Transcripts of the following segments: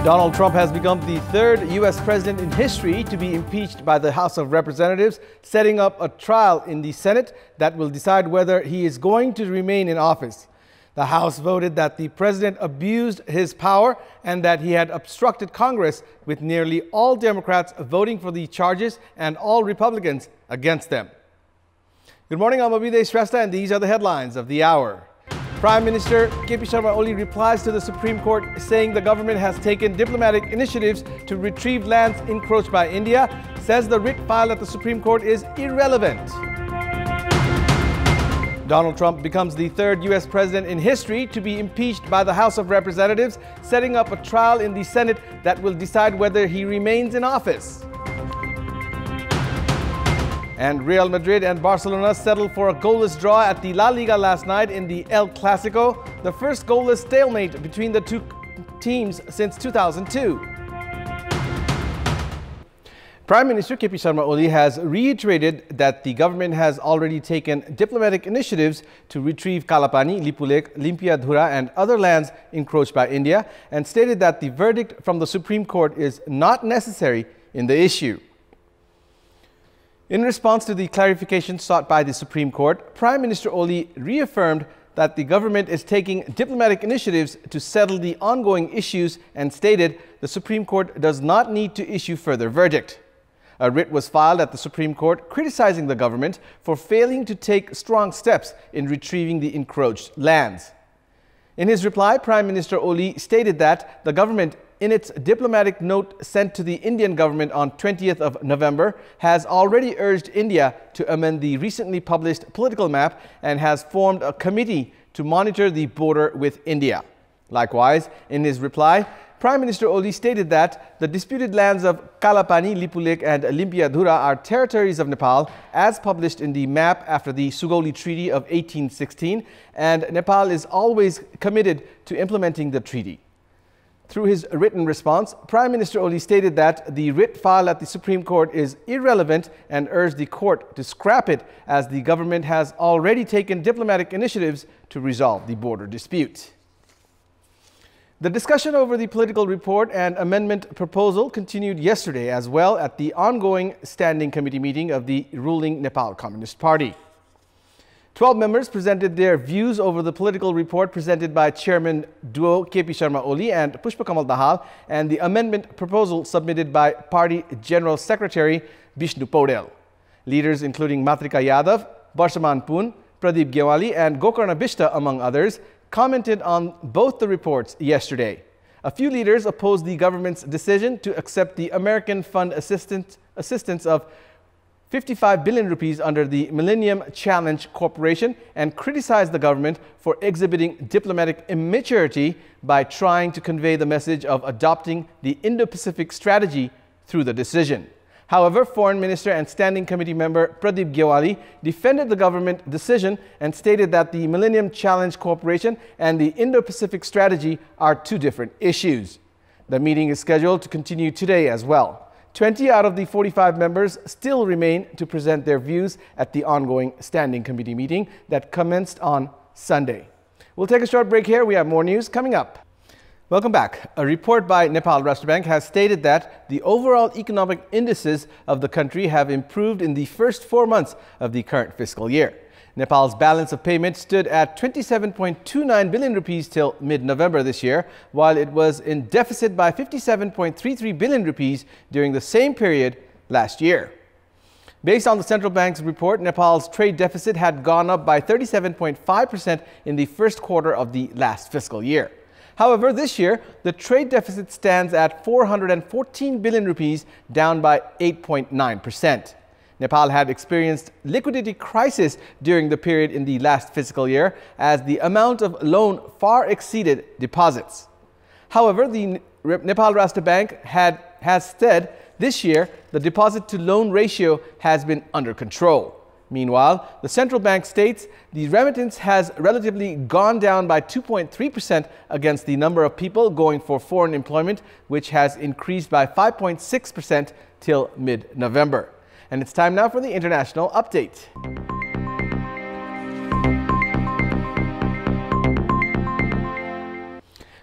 Donald Trump has become the third U.S. president in history to be impeached by the House of Representatives, setting up a trial in the Senate that will decide whether he is going to remain in office. The House voted that the president abused his power and that he had obstructed Congress, with nearly all Democrats voting for the charges and all Republicans against them. Good morning, I'm Abhiday Shrestha, and these are the headlines of the hour. Prime Minister KP Sharma Oli replies to the Supreme Court, saying the government has taken diplomatic initiatives to retrieve lands encroached by India, says the writ filed at the Supreme Court is irrelevant. Donald Trump becomes the third U.S. president in history to be impeached by the House of Representatives, setting up a trial in the Senate that will decide whether he remains in office. And Real Madrid and Barcelona settled for a goalless draw at the La Liga last night in the El Clasico, the first goalless stalemate between the two teams since 2002. Prime Minister KP Sharma Oli has reiterated that the government has already taken diplomatic initiatives to retrieve Kalapani, Lipulekh, Limpiadhura and other lands encroached by India, and stated that the verdict from the Supreme Court is not necessary in the issue. In response to the clarification sought by the Supreme Court, Prime Minister Oli reaffirmed that the government is taking diplomatic initiatives to settle the ongoing issues and stated the Supreme Court does not need to issue further verdict. A writ was filed at the Supreme Court criticizing the government for failing to take strong steps in retrieving the encroached lands. In his reply, Prime Minister Oli stated that the government, in its diplomatic note sent to the Indian government on 20th of November, has already urged India to amend the recently published political map and has formed a committee to monitor the border with India. Likewise, in his reply, Prime Minister Oli stated that the disputed lands of Kalapani, Lipulekh and Limpiadhura are territories of Nepal as published in the map after the Sugauli Treaty of 1816, and Nepal is always committed to implementing the treaty. Through his written response, Prime Minister Oli stated that the writ filed at the Supreme Court is irrelevant and urged the court to scrap it as the government has already taken diplomatic initiatives to resolve the border dispute. The discussion over the political report and amendment proposal continued yesterday as well at the ongoing Standing Committee meeting of the ruling Nepal Communist Party. 12 members presented their views over the political report presented by Chairman Duo KP Sharma Oli and Pushpa Kamal Dahal and the amendment proposal submitted by Party General Secretary Bishnu Paudel. Leaders including Matrika Yadav, Barshaman Pun, Pradeep Gyawali and Gokarna Bishta, among others, commented on both the reports yesterday. A few leaders opposed the government's decision to accept the American Fund assistance of 55 billion rupees under the Millennium Challenge Corporation and criticized the government for exhibiting diplomatic immaturity by trying to convey the message of adopting the Indo-Pacific strategy through the decision. However, Foreign Minister and Standing Committee member Pradeep Gyawali defended the government decision and stated that the Millennium Challenge Corporation and the Indo-Pacific strategy are two different issues. The meeting is scheduled to continue today as well. 20 out of the 45 members still remain to present their views at the ongoing Standing Committee meeting that commenced on Sunday. We'll take a short break here. We have more news coming up. Welcome back. A report by Nepal Rashtra Bank has stated that the overall economic indices of the country have improved in the first 4 months of the current fiscal year. Nepal's balance of payments stood at 27.29 billion rupees till mid-November this year, while it was in deficit by 57.33 billion rupees during the same period last year. Based on the central bank's report, Nepal's trade deficit had gone up by 37.5% in the first quarter of the last fiscal year. However, this year, the trade deficit stands at 414 billion rupees, down by 8.9%. Nepal had experienced liquidity crisis during the period in the last fiscal year as the amount of loan far exceeded deposits. However, the Nepal Rashtra Bank has said this year the deposit to loan ratio has been under control. Meanwhile, the central bank states the remittance has relatively gone down by 2.3% against the number of people going for foreign employment, which has increased by 5.6% till mid-November. And it's time now for the international update.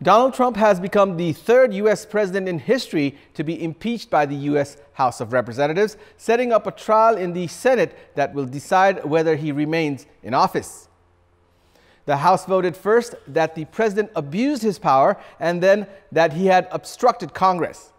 Donald Trump has become the third U.S. president in history to be impeached by the U.S. House of Representatives, setting up a trial in the Senate that will decide whether he remains in office. The House voted first that the president abused his power and then that he had obstructed Congress.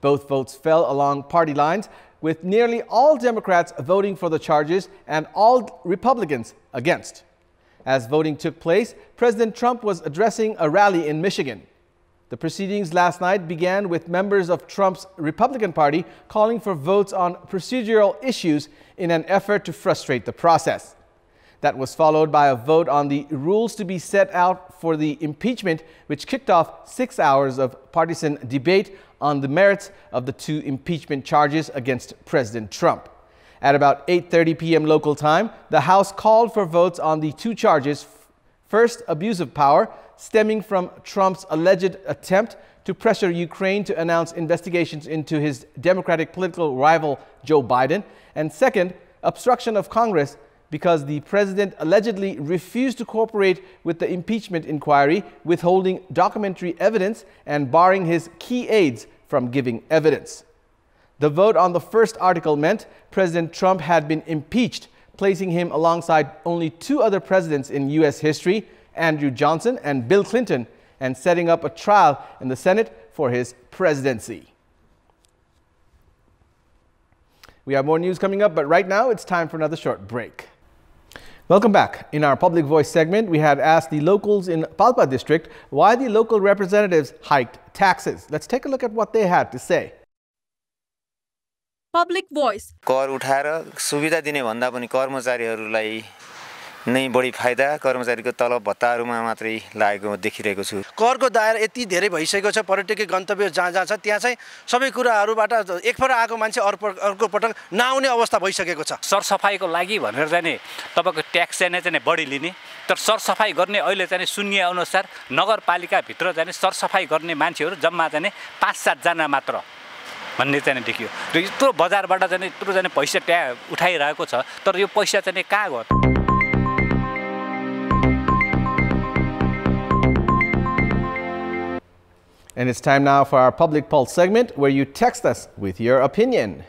Both votes fell along party lines, with nearly all Democrats voting for the charges and all Republicans against. As voting took place, President Trump was addressing a rally in Michigan. The proceedings last night began with members of Trump's Republican Party calling for votes on procedural issues in an effort to frustrate the process. That was followed by a vote on the rules to be set out for the impeachment, which kicked off 6 hours of partisan debate on the merits of the two impeachment charges against President Trump. At about 8:30 p.m. local time, the House called for votes on the two charges. First, abuse of power, stemming from Trump's alleged attempt to pressure Ukraine to announce investigations into his Democratic political rival Joe Biden. And second, obstruction of Congress, because the president allegedly refused to cooperate with the impeachment inquiry, withholding documentary evidence and barring his key aides from giving evidence. The vote on the first article meant President Trump had been impeached, placing him alongside only two other presidents in U.S. history, Andrew Johnson and Bill Clinton, and setting up a trial in the Senate for his presidency. We have more news coming up, but right now it's time for another short break. Welcome back. In our Public Voice segment, we had asked the locals in Palpa district why the local representatives hiked taxes. Let's take a look at what they had to say. Public Voice. कर उठाएर सुविधा दिने भन्दा पनि कर्मचारीहरूलाई नै बढी फाइदा कर्मचारीको तलब भत्ताहरुमा मात्रै लागेको देखिरहेको छु। करको दायरा यति धेरै भइसकेको छ, पर्यटकीय गन्तव्य जहाँ छ त्यहाँ चाहिँ सबै कुराहरुबाट एकपल्ट आएको मान्छे अर्को पटक नआउने अवस्था भइसकेको छ। सरसफाईको लागि भनेर चाहिँ तपाईको ट्याक्स चाहिँ बढी लिने, तर सरसफाई गर्ने अहिले चाहिँ सुन्ने अनुसार नगरपालिका भित्र चाहिँ सरसफाई गर्ने मान्छेहरु जम्मा चाहिँ 5-7 जना मात्र भन्ने चाहिँ देखियो। र यत्रो बजारबाट चाहिँ यत्रो चाहिँ पैसा उठाइरहेको छ, तर यो पैसा चाहिँ कहाँ गयो? And it's time now for our Public Pulse segment, where you text us with your opinion.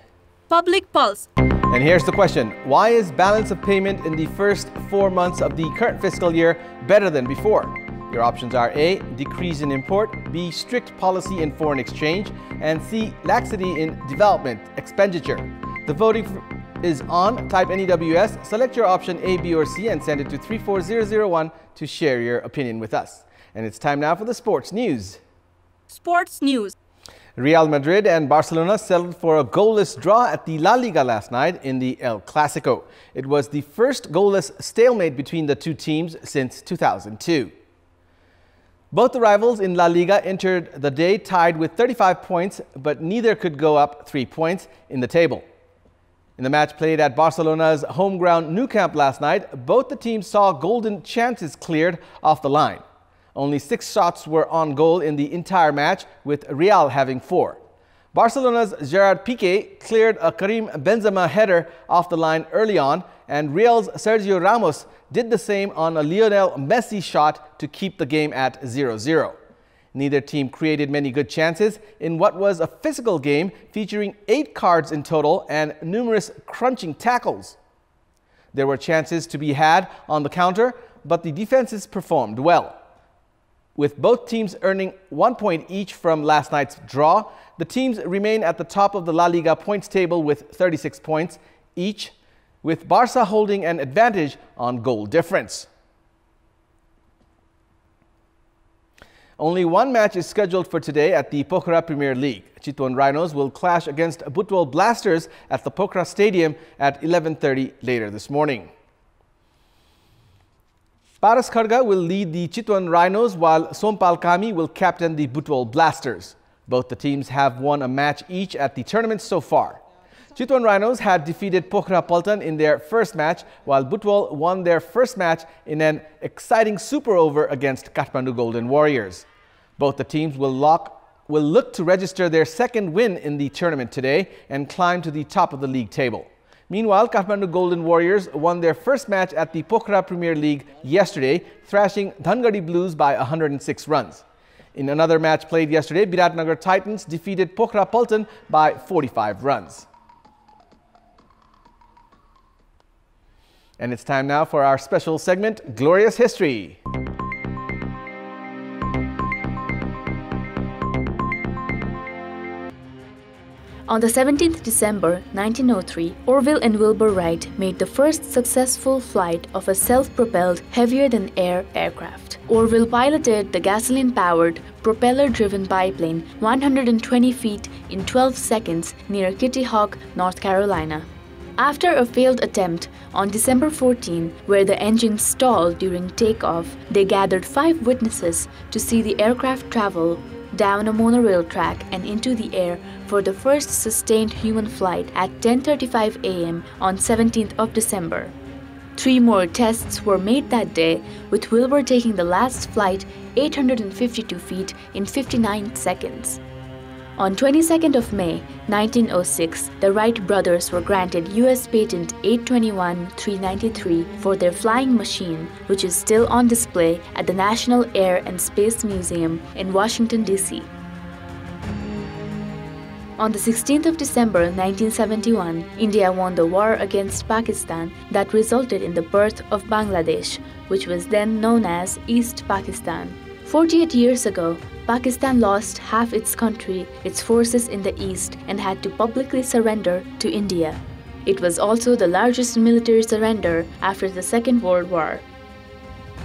Public Pulse. And here's the question. Why is balance of payment in the first 4 months of the current fiscal year better than before? Your options are A, decrease in import, B, strict policy in foreign exchange, and C, laxity in development expenditure. The voting is on. Type NEWS, select your option A, B, or C, and send it to 34001 to share your opinion with us. And it's time now for the sports news. Sports news. Real Madrid and Barcelona settled for a goalless draw at the La Liga last night in the El Clasico. It was the first goalless stalemate between the two teams since 2002. Both the rivals in La Liga entered the day tied with 35 points, but neither could go up 3 points in the table. In the match played at Barcelona's home ground Nou Camp last night, both the teams saw golden chances cleared off the line. Only 6 shots were on goal in the entire match, with Real having 4. Barcelona's Gerard Piqué cleared a Karim Benzema header off the line early on, and Real's Sergio Ramos did the same on a Lionel Messi shot to keep the game at 0-0. Neither team created many good chances in what was a physical game featuring 8 cards in total and numerous crunching tackles. There were chances to be had on the counter, but the defenses performed well. With both teams earning 1 point each from last night's draw, the teams remain at the top of the La Liga points table with 36 points each, with Barca holding an advantage on goal difference. Only one match is scheduled for today at the Pokhara Premier League. Chitwan Rhinos will clash against Butwal Blasters at the Pokhara Stadium at 11:30 later this morning. Paras Kharga will lead the Chitwan Rhinos, while Sompal Kami will captain the Butwal Blasters. Both the teams have won a match each at the tournament so far. Chitwan Rhinos had defeated Pokhara Paltan in their first match, while Butwal won their first match in an exciting super over against Kathmandu Golden Warriors. Both the teams will look to register their second win in the tournament today and climb to the top of the league table. Meanwhile, Kathmandu Golden Warriors won their first match at the Pokhara Premier League yesterday, thrashing Dhangadi Blues by 106 runs. In another match played yesterday, Biratnagar Titans defeated Pokhara Paltan by 45 runs. And it's time now for our special segment, Glorious History. On the 17th December 1903, Orville and Wilbur Wright made the first successful flight of a self-propelled, heavier-than-air aircraft. Orville piloted the gasoline-powered, propeller-driven biplane 120 feet in 12 seconds near Kitty Hawk, North Carolina. After a failed attempt on December 14, where the engine stalled during takeoff, they gathered 5 witnesses to see the aircraft travel down a monorail track and into the air for the first sustained human flight at 10:35 a.m. on 17th of December. 3 more tests were made that day, with Wilbur taking the last flight 852 feet in 59 seconds. On 22nd of May 1906, the Wright brothers were granted U.S. Patent 821-393 for their flying machine, which is still on display at the National Air and Space Museum in Washington, D.C. On the 16th of December 1971, India won the war against Pakistan that resulted in the birth of Bangladesh, which was then known as East Pakistan. 48 years ago, Pakistan lost half its country, its forces in the east, and had to publicly surrender to India. It was also the largest military surrender after the Second World War.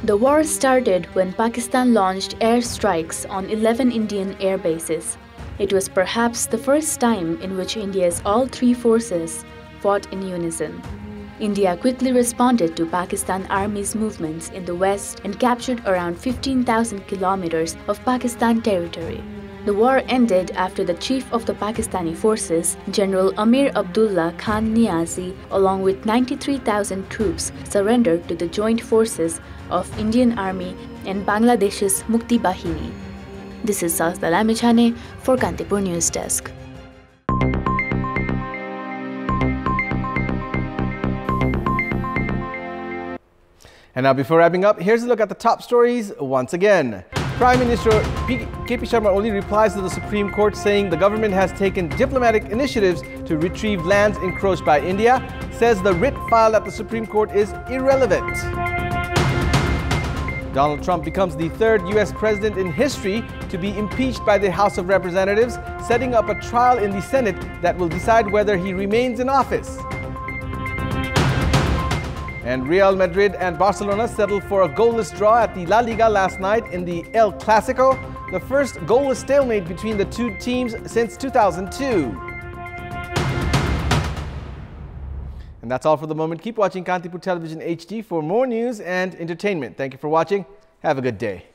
The war started when Pakistan launched air strikes on 11 Indian air bases. It was perhaps the first time in which India's all 3 forces fought in unison. India quickly responded to Pakistan Army's movements in the west and captured around 15,000 kilometers of Pakistan territory. The war ended after the chief of the Pakistani forces, General Amir Abdullah Khan Niazi, along with 93,000 troops, surrendered to the joint forces of Indian Army and Bangladesh's Mukti Bahini. This is Sasda Lamichhane for Kantipur News Desk. And now, before wrapping up, here's a look at the top stories once again. Prime Minister KP Sharma Oli replies to the Supreme Court saying the government has taken diplomatic initiatives to retrieve lands encroached by India, says the writ filed at the Supreme Court is irrelevant. Donald Trump becomes the 3rd U.S. president in history to be impeached by the House of Representatives, setting up a trial in the Senate that will decide whether he remains in office. And Real Madrid and Barcelona settled for a goalless draw at the La Liga last night in the El Clasico, the first goalless stalemate between the 2 teams since 2002. And that's all for the moment. Keep watching Kantipur Television HD for more news and entertainment. Thank you for watching. Have a good day.